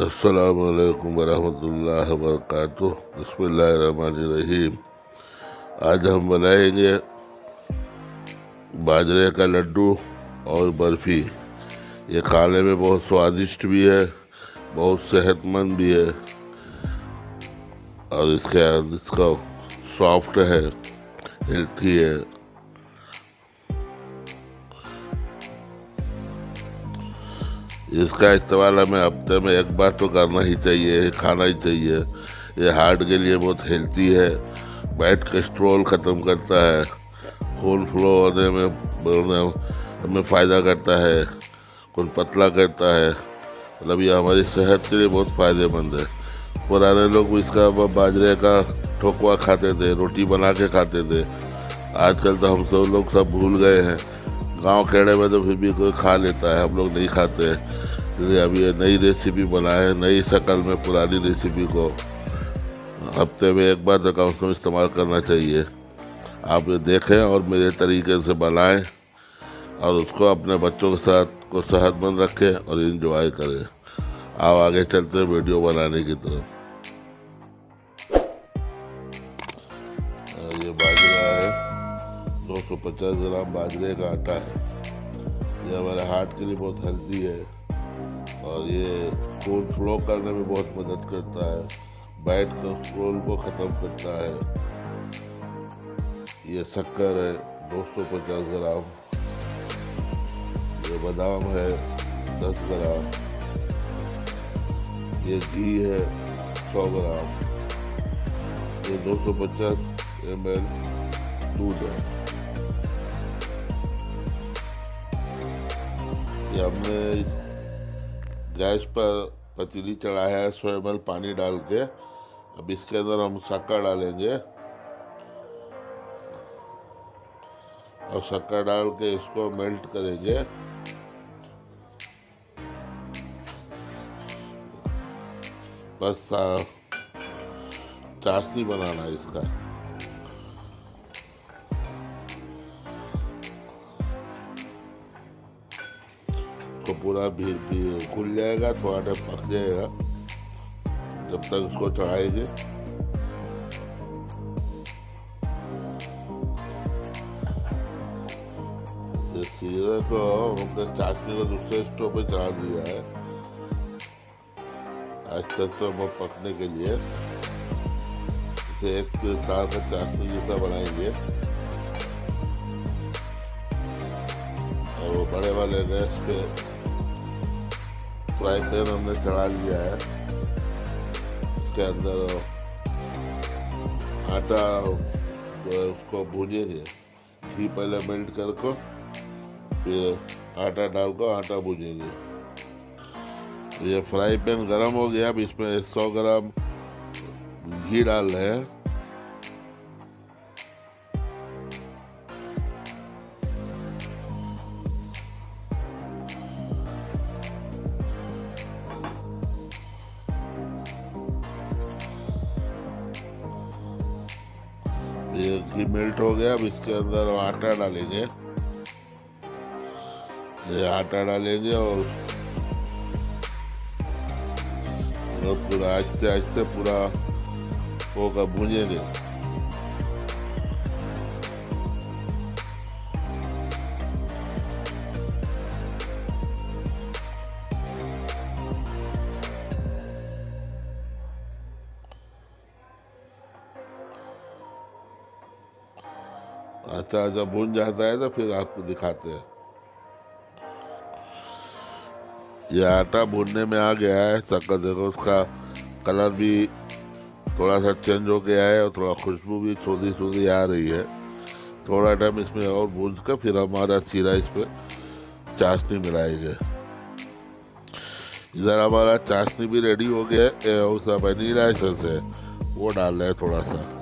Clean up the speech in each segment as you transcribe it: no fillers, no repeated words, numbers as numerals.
अस्सलामु अलैकुम वरहमतुल्लाहि वबरकातुह। बिस्मिल्लाहिर्रहमानिर्रहीम। आज हम बनाएंगे बाजरे का लड्डू और बर्फ़ी। ये खाने में बहुत स्वादिष्ट भी है, बहुत सेहतमंद भी है और इसका सॉफ्ट है, हेल्थी है। इसका इस्तेमाल हमें हफ्ते में एक बार तो करना ही चाहिए, खाना ही चाहिए। ये हार्ट के लिए बहुत हेल्थी है, बैड कोलेस्ट्रॉल ख़त्म करता है, खून फ्लो होने में फ़ायदा करता है, खून पतला करता है। मतलब ये हमारी सेहत के लिए बहुत फ़ायदेमंद है। पुराने लोग इसका बाजरे का ठोकवा खाते थे, रोटी बना के खाते थे। आजकल तो हम सब लोग सब भूल गए हैं। गांव खेड़े में तो फिर भी कोई खा लेता है, हम लोग नहीं खाते हैं। इसलिए अब ये नई रेसिपी बनाए, नई शक्ल में पुरानी रेसिपी को हफ्ते में एक बार तो कम से कम इस्तेमाल करना चाहिए। आप ये देखें और मेरे तरीके से बनाएं और उसको अपने बच्चों के साथ को सेहतमंद रखें और इन्जॉय करें। आप आगे चलते हैं वीडियो बनाने की तरफ। ये बाजरा है, 250 ग्राम बाजरे का आटा है। ये हमारे हार्ट के लिए बहुत हेल्दी है और ये खून फ्लो करने में बहुत मदद करता है, बैड कोलेस्ट्रॉल को ख़त्म करता है। ये शक्कर है 250 ग्राम। ये बादाम है 10 ग्राम। ये घी है 100 ग्राम। ये 250 ml दूध है। ये हमने गैस पर पतीली चढ़ाया है 100 ml पानी डाल के। अब इसके अंदर हम शक्कर डालेंगे और शक्कर डाल के इसको मेल्ट करेंगे। बस चाशनी बनाना है इसका। तो पूरा भी खुल जाएगा, थोड़ा टाइम पक जाएगा, जब तक उसको चढ़ाएंगे। सीरे को हमने चाशनी को दूसरे स्टोव पे चढ़ा दिया है आस्ते आस्ते पकने के लिए। इसे एक तार का चाशनी जैसा बनाएंगे और वो बड़े वाले गैस पे फ्राई पैन हमने चढ़ा लिया है। इसके अंदर आटा जो है उसको भूनेंगे। घी पहले मेल्ट करके फिर आटा डाल कर आटा भूनेंगे। ये फ्राई पैन गरम हो गया। अब इसमें 100 ग्राम घी डाल रहे हैं। ये घी मेल्ट हो गया। अब इसके अंदर आटा डालेंगे। ये आटा डालेंगे और पूरा आहिस्ते आहिस्ते पूरा होगा भूनेंगे। अच्छा जब भून जाता है तो फिर आपको दिखाते हैं। ये आटा भूनने में आ गया है। शक्कर देखो, उसका कलर भी थोड़ा सा चेंज हो गया है और थोड़ा खुशबू भी सूंधी सूंधी आ रही है। थोड़ा टाइम इसमें और भून कर फिर हमारा सीरा इस पर चाशनी मिलाएंगे। इधर हमारा चाशनी भी रेडी हो गया है। उसका वनीला एसेंस है वो डाल रहे हैं थोड़ा सा।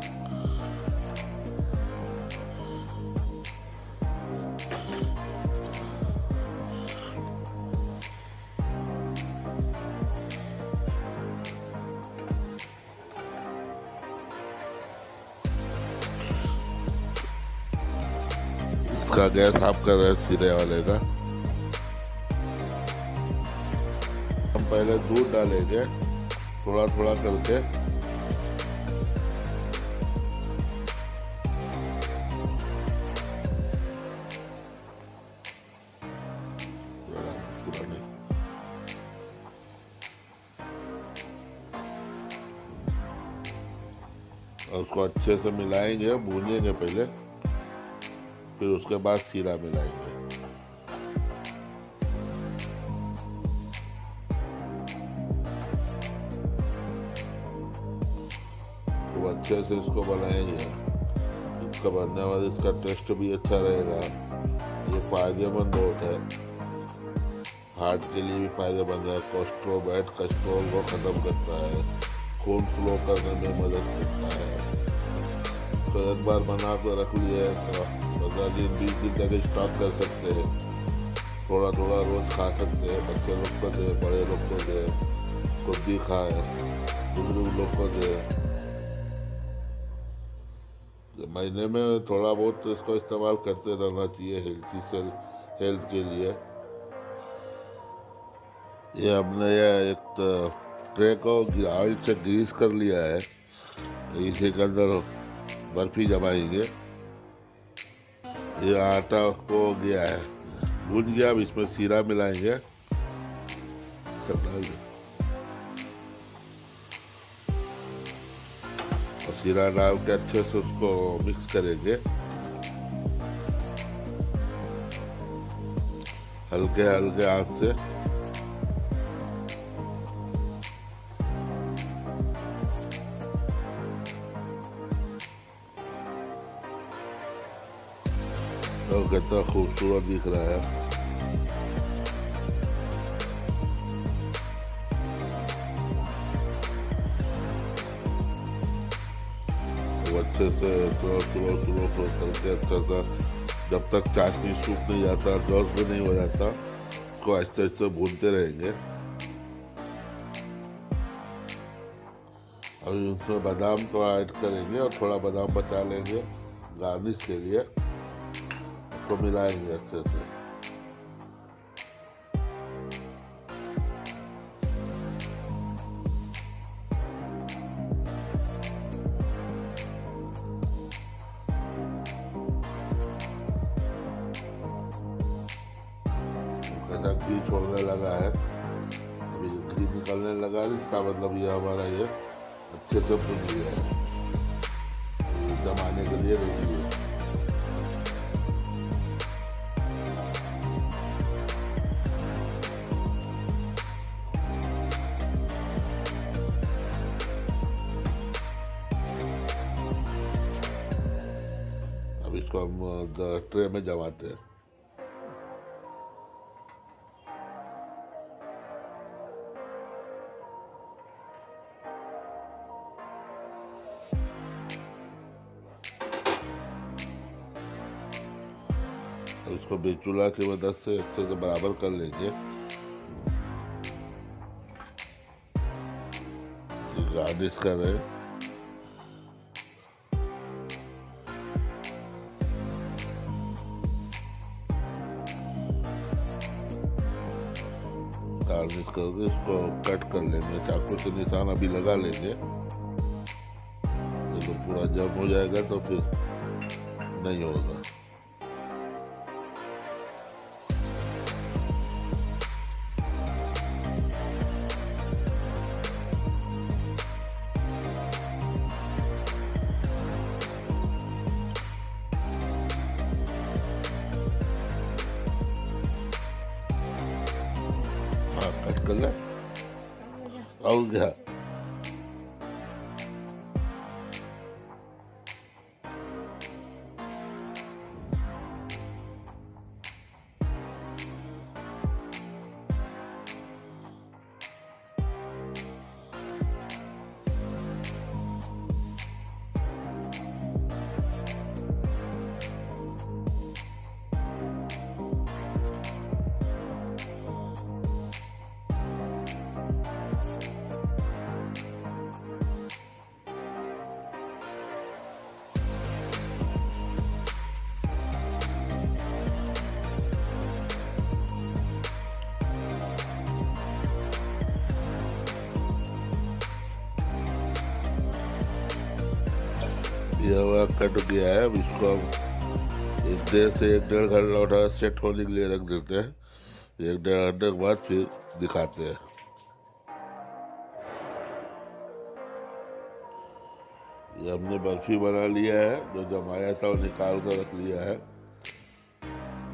इसका गैस ऑफ कर रहे हैं सीधे वाले का। हम पहले दूध डालेंगे थोड़ा थोड़ा करके। पूरा नहीं, और उसको अच्छे से मिलाएंगे, भूनेंगे पहले, फिर उसके बाद सीरा मिलाएंगे। तो अच्छे से इसको बनाएंगे, इसका बनने वाला इसका टेस्ट भी अच्छा रहेगा। ये फायदेमंद बहुत है, हार्ट के लिए भी फायदेमंद है, कोलेस्ट्रॉल बैड कोलेस्ट्रॉल को ख़त्म करता है, खून फ्लो करने में मदद करता है। तो एक बार बना के रख लिए तो 15 दिन 20 दिन तक स्टॉक कर सकते हैं। थोड़ा थोड़ा रोज़ खा सकते हैं, बच्चे लोग को दे, बड़े लोग को दे, खुद भी खाए, बुजुर्ग लोग को दे। महीने में थोड़ा बहुत तो इसको इस्तेमाल करते रहना चाहिए हेल्थ के लिए। ये हमने ये एक ट्रे को ऑयल से ग्रीस कर लिया है, इसी के अंदर बर्फी जमाएंगे। ये आटा हो गया है, भून गया। अब इसमें सीरा मिलाएंगे, सब डाल दे, और सीरा डाल के अच्छे से उसको मिक्स करेंगे, हल्के हल्के आंच से। और कितना खूबसूरत दिख रहा है। अच्छे से स्लो करके अच्छा सा, जब तक चाशनी सूख नहीं जाता, जॉस भी नहीं हो जाता, को आहिस्ते आहिस्ते भूनते रहेंगे। अभी उसमें बादाम को ऐड करेंगे और थोड़ा बादाम बचा लेंगे गार्निश के लिए, तो मिलाएंगे अच्छे से। कैसा घी छोड़ने लगा है, अभी घी निकलने लगा है, इसका मतलब ये हमारा ये अच्छे से भुन गया है, जमाने के लिए रेडी है। अब इसको हम ट्रे में जमाते हैं। इसको बेचूल्हा की मदद से अच्छे से बराबर कर लेंगे। गार्निश कर रहे हैं, गार्निश करके इसको कट कर लेंगे, चाकू से निशान अभी लगा लेंगे। ये तो पूरा जम हो जाएगा तो फिर नहीं होगा। हाँ, कट कर ले और क्या। ये हुआ कट गया है। अब इसको हम 1.5 सेट होने के लिए रख देते हैं। 1-1.5 घंटे के बाद फिर दिखाते हैं। ये हमने बर्फी बना लिया है, जो जमाया था वो निकाल कर रख लिया है।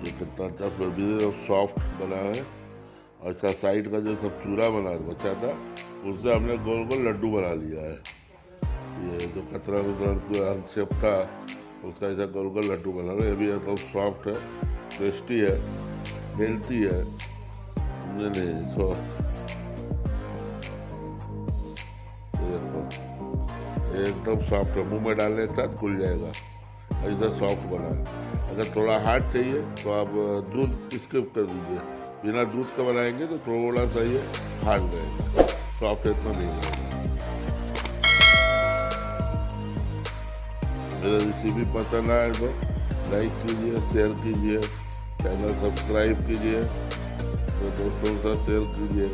ये कितना अच्छा बर्फी सॉफ्ट बना है। और इसका साइड का जो सब चूरा बचा था उससे हमने गोल गोल लड्डू बना लिया है। ये जो कतरा पूरा शेप था उसका ऐसा गोल गोल लड्डू बना रहे। ये भी एकदम सॉफ्ट है, टेस्टी है, हेल्थी है। नहीं देखो एकदम सॉफ्ट है, मुंह में डालने के साथ खुल जाएगा, ऐसा सॉफ्ट बना है। अगर थोड़ा हार्ड चाहिए तो आप दूध स्किप कर दीजिए। बिना दूध का बनाएंगे तो थोड़ा सा ये हार्ड रहेगा, सॉफ्ट इतना नहीं रहेगा। मेरा रेसिपी पसंद आए तो लाइक कीजिए, शेयर कीजिए, चैनल सब्सक्राइब कीजिए, तो दोस्तों के साथ शेयर कीजिए।